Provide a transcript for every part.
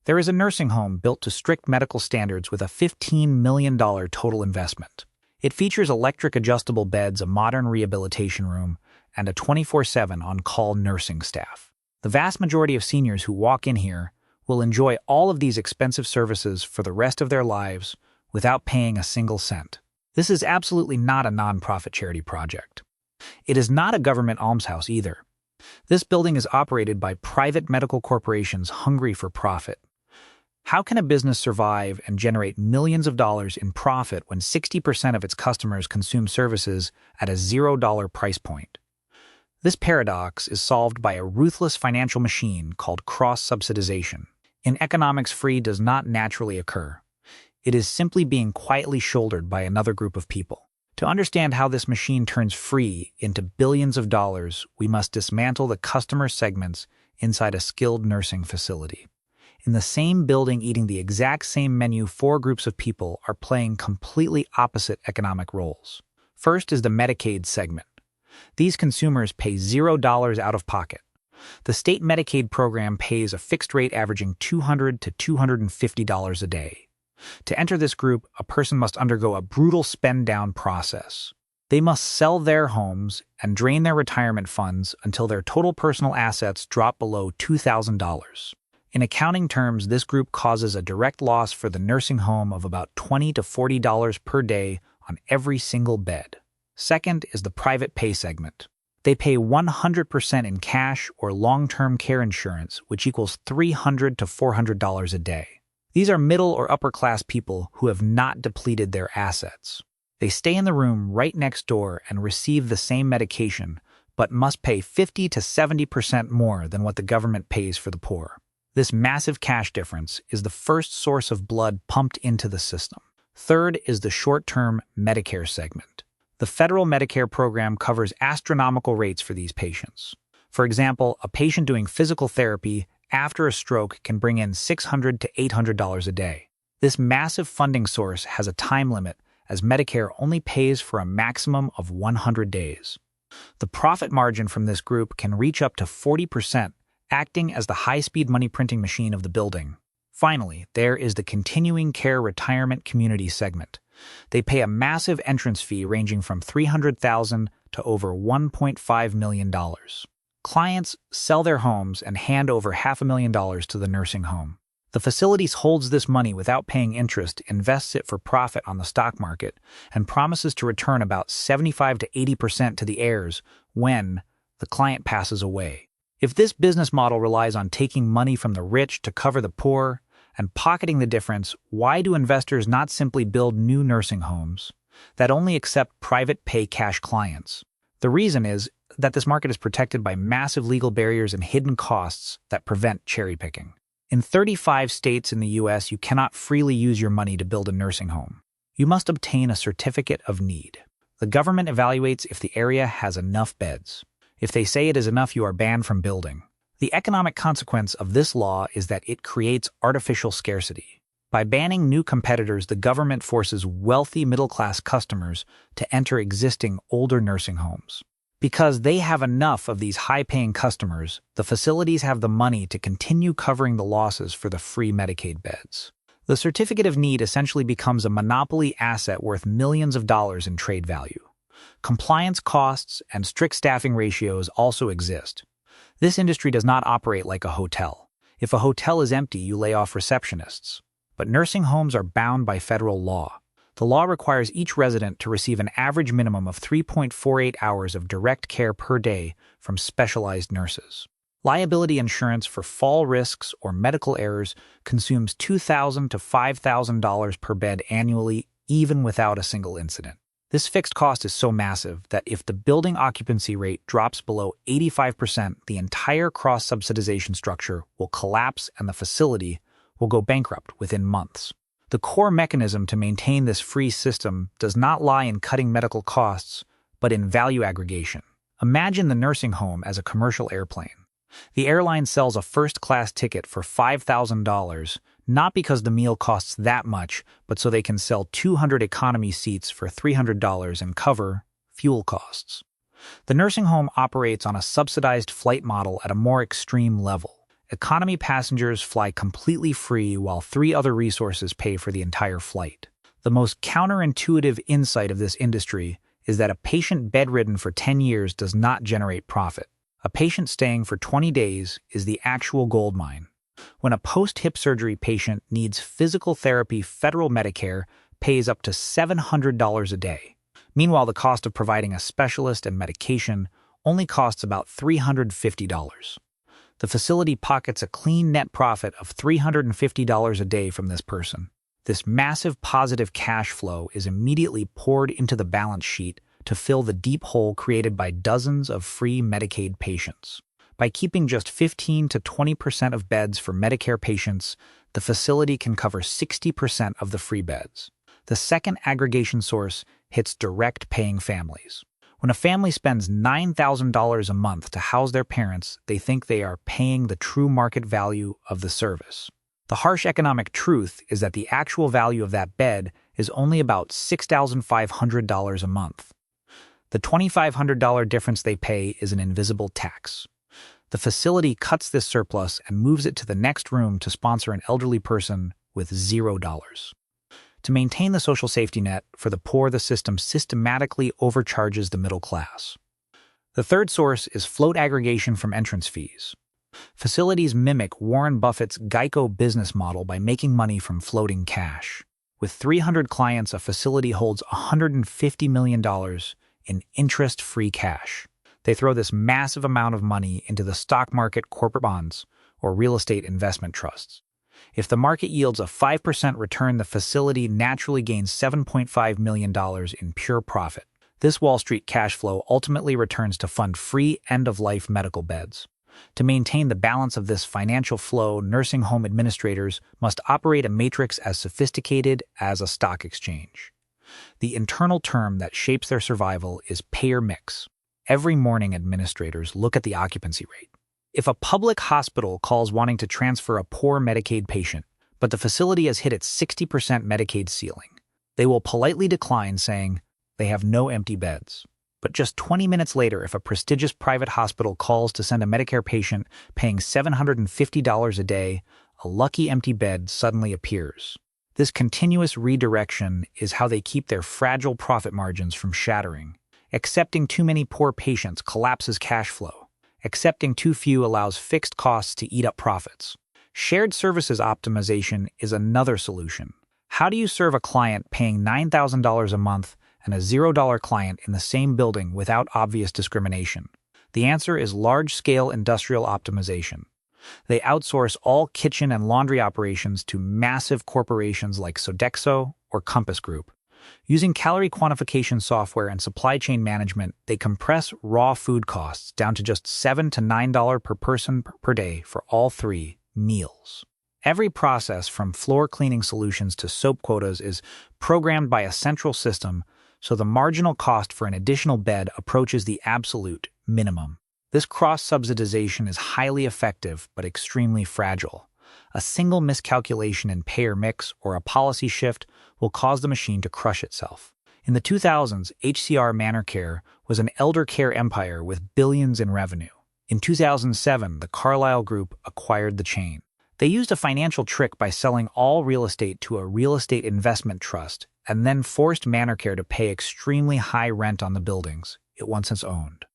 There is a nursing home built to strict medical standards with a $15 million total investment. It features electric adjustable beds, a modern rehabilitation room, and a 24/7 on-call nursing staff. The vast majority of seniors who walk in here will enjoy all of these expensive services for the rest of their lives without paying a single cent. This is absolutely not a nonprofit charity project. It is not a government almshouse either. This building is operated by private medical corporations hungry for profit. How can a business survive and generate millions of dollars in profit when 60% of its customers consume services at a $0 price point? This paradox is solved by a ruthless financial machine called cross-subsidization. In economics, free does not naturally occur. It is simply being quietly shouldered by another group of people. To understand how this machine turns free into billions of dollars, we must dismantle the customer segments inside a skilled nursing facility. In the same building, eating the exact same menu, four groups of people are playing completely opposite economic roles. First is the Medicaid segment. These consumers pay $0 out of pocket. The state Medicaid program pays a fixed rate averaging $200 to $250 a day. To enter this group, a person must undergo a brutal spend-down process. They must sell their homes and drain their retirement funds until their total personal assets drop below $2,000. In accounting terms, this group causes a direct loss for the nursing home of about $20 to $40 per day on every single bed. Second is the private pay segment. They pay 100% in cash or long-term care insurance, which equals $300 to $400 a day. These are middle or upper-class people who have not depleted their assets. They stay in the room right next door and receive the same medication, but must pay 50 to 70% more than what the government pays for the poor. This massive cash difference is the first source of blood pumped into the system. Third is the short-term Medicare segment. The federal Medicare program covers astronomical rates for these patients. For example, a patient doing physical therapy after a stroke can bring in $600 to $800 a day. This massive funding source has a time limit, as Medicare only pays for a maximum of 100 days. The profit margin from this group can reach up to 40%, acting as the high-speed money printing machine of the building. Finally, there is the continuing care retirement community segment. They pay a massive entrance fee ranging from $300,000 to over $1.5 million. Clients sell their homes and hand over $500,000 to the nursing home. The facility holds this money without paying interest, invests it for profit on the stock market, and promises to return about 75 to 80% to the heirs when the client passes away. If this business model relies on taking money from the rich to cover the poor and pocketing the difference, why do investors not simply build new nursing homes that only accept private pay cash clients? The reason is that this market is protected by massive legal barriers and hidden costs that prevent cherry picking. In 35 states in the U.S., you cannot freely use your money to build a nursing home. You must obtain a certificate of need. The government evaluates if the area has enough beds. If they say it is enough, you are banned from building. The economic consequence of this law is that it creates artificial scarcity. By banning new competitors, the government forces wealthy middle-class customers to enter existing older nursing homes. Because they have enough of these high-paying customers, the facilities have the money to continue covering the losses for the free Medicaid beds. The certificate of need essentially becomes a monopoly asset worth millions of dollars in trade value. Compliance costs and strict staffing ratios also exist. This industry does not operate like a hotel. If a hotel is empty, you lay off receptionists. But nursing homes are bound by federal law. The law requires each resident to receive an average minimum of 3.48 hours of direct care per day from specialized nurses. Liability insurance for fall risks or medical errors consumes $2,000 to $5,000 per bed annually, even without a single incident. This fixed cost is so massive that if the building occupancy rate drops below 85%, the entire cross-subsidization structure will collapse and the facility will go bankrupt within months. The core mechanism to maintain this free system does not lie in cutting medical costs, but in value aggregation. Imagine the nursing home as a commercial airplane. The airline sells a first-class ticket for $5,000, not because the meal costs that much, but so they can sell 200 economy seats for $300 and cover fuel costs. The nursing home operates on a subsidized flight model at a more extreme level. Economy passengers fly completely free while 3 other resources pay for the entire flight. The most counterintuitive insight of this industry is that a patient bedridden for 10 years does not generate profit. A patient staying for 20 days is the actual goldmine. When a post-hip surgery patient needs physical therapy, federal Medicare pays up to $700 a day. Meanwhile, the cost of providing a specialist and medication only costs about $350. The facility pockets a clean net profit of $350 a day from this person. This massive positive cash flow is immediately poured into the balance sheet to fill the deep hole created by dozens of free Medicaid patients. By keeping just 15 to 20% of beds for Medicare patients, the facility can cover 60% of the free beds. The second aggregation source hits direct paying families. When a family spends $9,000 a month to house their parents, they think they are paying the true market value of the service. The harsh economic truth is that the actual value of that bed is only about $6,500 a month. The $2,500 difference they pay is an invisible tax. The facility cuts this surplus and moves it to the next room to sponsor an elderly person with $0. To maintain the social safety net for the poor, the system systematically overcharges the middle class. The third source is float aggregation from entrance fees. Facilities mimic Warren Buffett's Geico business model by making money from floating cash. With 300 clients, a facility holds $150 million in interest-free cash. They throw this massive amount of money into the stock market, corporate bonds, or real estate investment trusts. If the market yields a 5% return, the facility naturally gains $7.5 million in pure profit. This Wall Street cash flow ultimately returns to fund free end-of-life medical beds. To maintain the balance of this financial flow, nursing home administrators must operate a matrix as sophisticated as a stock exchange. The internal term that shapes their survival is payer mix. Every morning, administrators look at the occupancy rate. If a public hospital calls wanting to transfer a poor Medicaid patient, but the facility has hit its 60% Medicaid ceiling, they will politely decline, saying they have no empty beds. But just 20 minutes later, if a prestigious private hospital calls to send a Medicare patient paying $750 a day, a lucky empty bed suddenly appears. This continuous redirection is how they keep their fragile profit margins from shattering. Accepting too many poor patients collapses cash flow. Accepting too few allows fixed costs to eat up profits. Shared services optimization is another solution. How do you serve a client paying $9,000 a month and a $0 client in the same building without obvious discrimination? The answer is large-scale industrial optimization. They outsource all kitchen and laundry operations to massive corporations like Sodexo or Compass Group. Using calorie quantification software and supply chain management, they compress raw food costs down to just $7 to $9 per person per day for all 3 meals. Every process, from floor cleaning solutions to soap quotas, is programmed by a central system, so the marginal cost for an additional bed approaches the absolute minimum. This cross-subsidization is highly effective but extremely fragile. A single miscalculation in payer mix or a policy shift will cause the machine to crush itself. In the 2000s, HCR ManorCare was an elder care empire with billions in revenue. In 2007, the Carlyle Group acquired the chain. They used a financial trick by selling all real estate to a real estate investment trust and then forced ManorCare to pay extremely high rent on the buildings it once owned.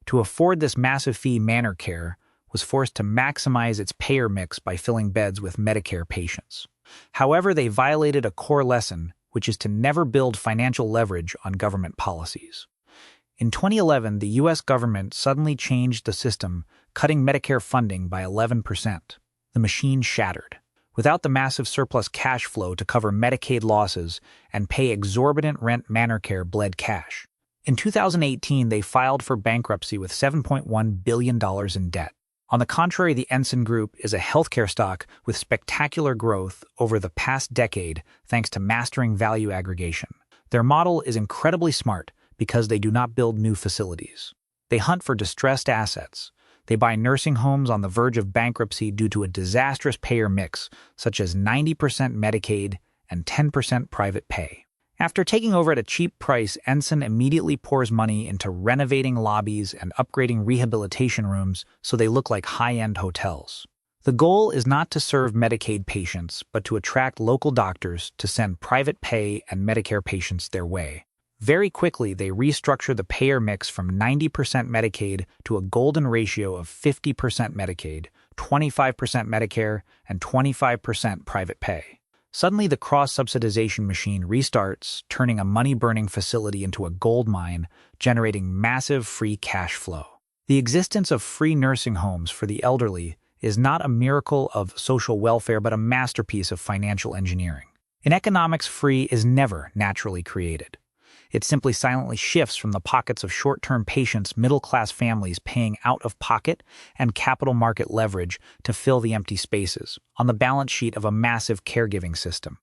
To afford this massive fee, ManorCare was forced to maximize its payer mix by filling beds with Medicare patients. However, they violated a core lesson, which is to never build financial leverage on government policies. In 2011, the U.S. government suddenly changed the system, cutting Medicare funding by 11%. The machine shattered. Without the massive surplus cash flow to cover Medicaid losses and pay exorbitant rent, ManorCare bled cash. In 2018, they filed for bankruptcy with $7.1 billion in debt. On the contrary, the Ensign Group is a healthcare stock with spectacular growth over the past decade thanks to mastering value aggregation. Their model is incredibly smart because they do not build new facilities. They hunt for distressed assets. They buy nursing homes on the verge of bankruptcy due to a disastrous payer mix, such as 90% Medicaid and 10% private pay. After taking over at a cheap price, Ensign immediately pours money into renovating lobbies and upgrading rehabilitation rooms so they look like high-end hotels. The goal is not to serve Medicaid patients, but to attract local doctors to send private pay and Medicare patients their way. Very quickly, they restructure the payer mix from 90% Medicaid to a golden ratio of 50% Medicaid, 25% Medicare, and 25% private pay. Suddenly, the cross-subsidization machine restarts, turning a money-burning facility into a gold mine, generating massive free cash flow. The existence of free nursing homes for the elderly is not a miracle of social welfare but a masterpiece of financial engineering. In economics, free is never naturally created. It simply silently shifts from the pockets of short-term patients, middle-class families paying out of pocket, and capital market leverage to fill the empty spaces on the balance sheet of a massive caregiving system.